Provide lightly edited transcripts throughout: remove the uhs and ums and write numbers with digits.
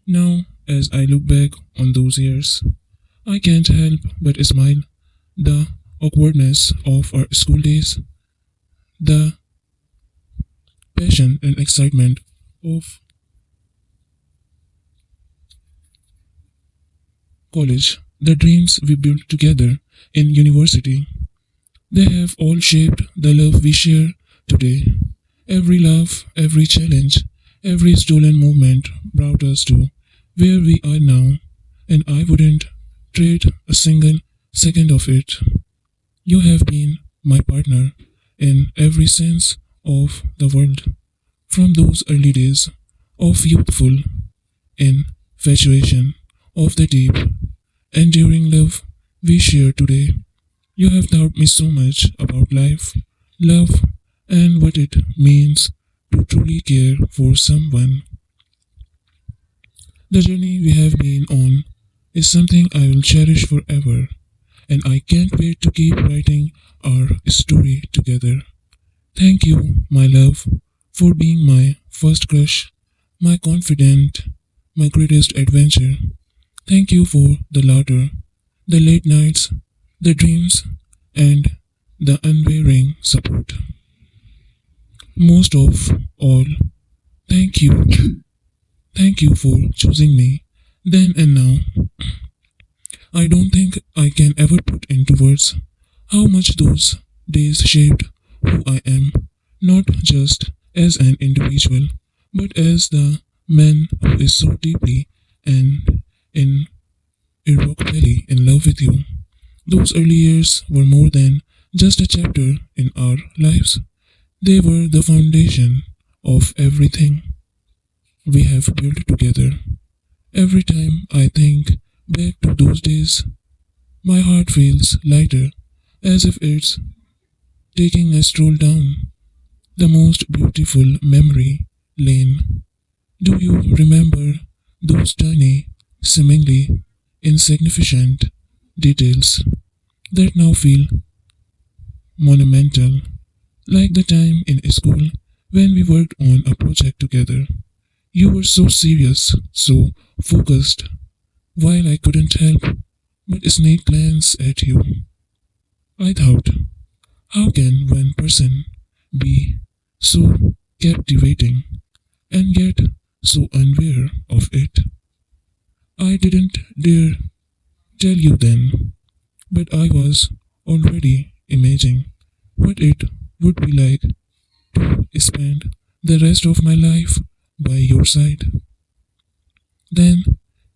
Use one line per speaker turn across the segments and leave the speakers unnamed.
Now, as I look back on those years, I can't help but smile. The awkwardness of our school days, the passion and excitement of college, the dreams we built together in university, they have all shaped the love we share today. Every laugh, every challenge, every stolen moment brought us to where we are now, and I wouldn't trade a single second of it. You have been my partner in every sense of the word, from those early days of youthful infatuation, of the deep, enduring love we share today. You have taught me so much about life, love, and what it means to truly care for someone. The journey we have been on is something I will cherish forever, and I can't wait to keep writing our story together. Thank you, my love, for being my first crush, my confidant, my greatest adventure. Thank you for the laughter, the late nights, the dreams, and the unwavering support. Most of all, thank you. Thank you for choosing me then and now. I don't think I can ever put into words how much those days shaped who I am, not just as an individual, but as the man who is so deeply and irrevocably in love with you. Those early years were more than just a chapter in our lives, they were the foundation of everything we have built together. Every time I think back to those days, my heart feels lighter, as if it's taking a stroll down the most beautiful memory lane. Do you remember those tiny, seemingly insignificant details that now feel monumental, like the time in school when we worked on a project together? You were so serious, so focused, while I couldn't help but sneak glance at you. I thought, how can one person be so captivating and yet so unaware of it? I didn't dare tell you then, but I was already imagining what it would be like to spend the rest of my life by your side. Then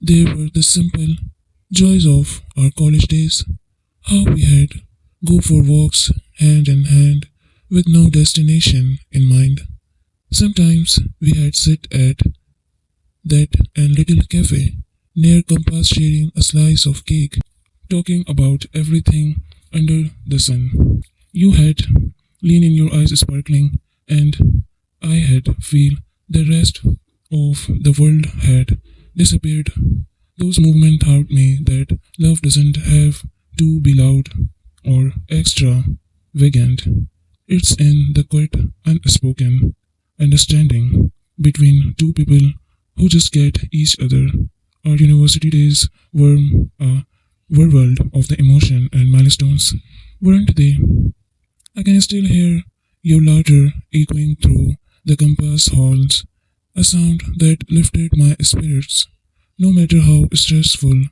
there were the simple joys of our college days, how we had go for walks hand in hand with no destination in mind. Sometimes we had sit at that and little cafe near campus sharing a slice of cake, talking about everything under the sun. You had lean in your eyes sparkling, and I had feel the rest of the world had disappeared. Those moments taught me that love doesn't have to be loud or extravagant. It's in the quiet, unspoken understanding between two people who just get each other. Our university days were a whirlwind of the emotion and milestones, weren't they? I can still hear your laughter echoing through the campus halls, a sound that lifted my spirits. No matter how stressful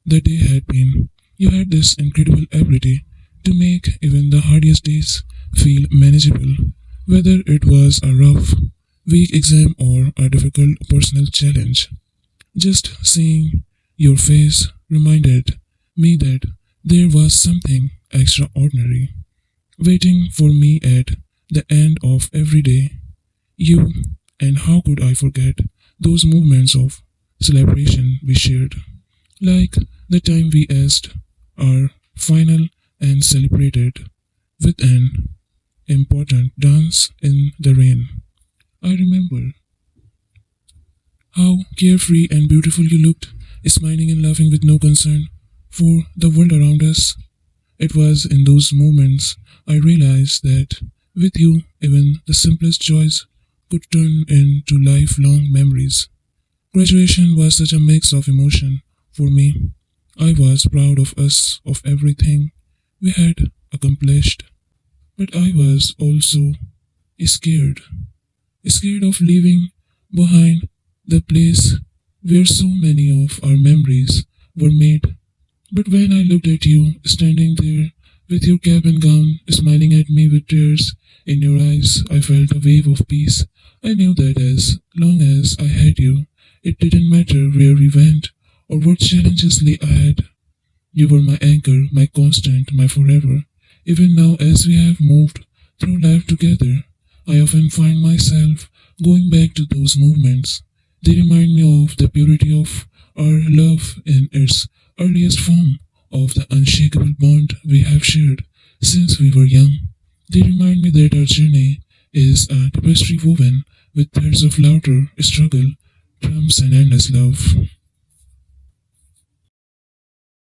the day had been, you had this incredible ability to make even the hardest days feel manageable, whether it was a rough, weak exam or a difficult personal challenge. Just seeing your face reminded me that there was something extraordinary waiting for me at the end of every day. You, and how could I forget those moments of celebration we shared, like the time we asked our final and celebrated with an important dance in the rain. I remember how carefree and beautiful you looked, smiling and laughing with no concern for the world around us. It was in those moments I realized that with you, even the simplest joys could turn into lifelong memories. Graduation was such a mix of emotion for me. I was proud of us, of everything we had accomplished, but I was also scared. Scared of leaving behind the place where so many of our memories were made. But when I looked at you standing there with your cap and gown, smiling at me with tears in your eyes, I felt a wave of peace. I knew that as long as I had you, it didn't matter where we went or what challenges lay ahead. You were my anchor, my constant, my forever. Even now, as we have moved through life together, I often find myself going back to those moments. They remind me of the purity of our love in its earliest form, of the unshakable bond we have shared since we were young. They remind me that our journey is a tapestry woven with threads of laughter, struggle, triumphs, and endless love.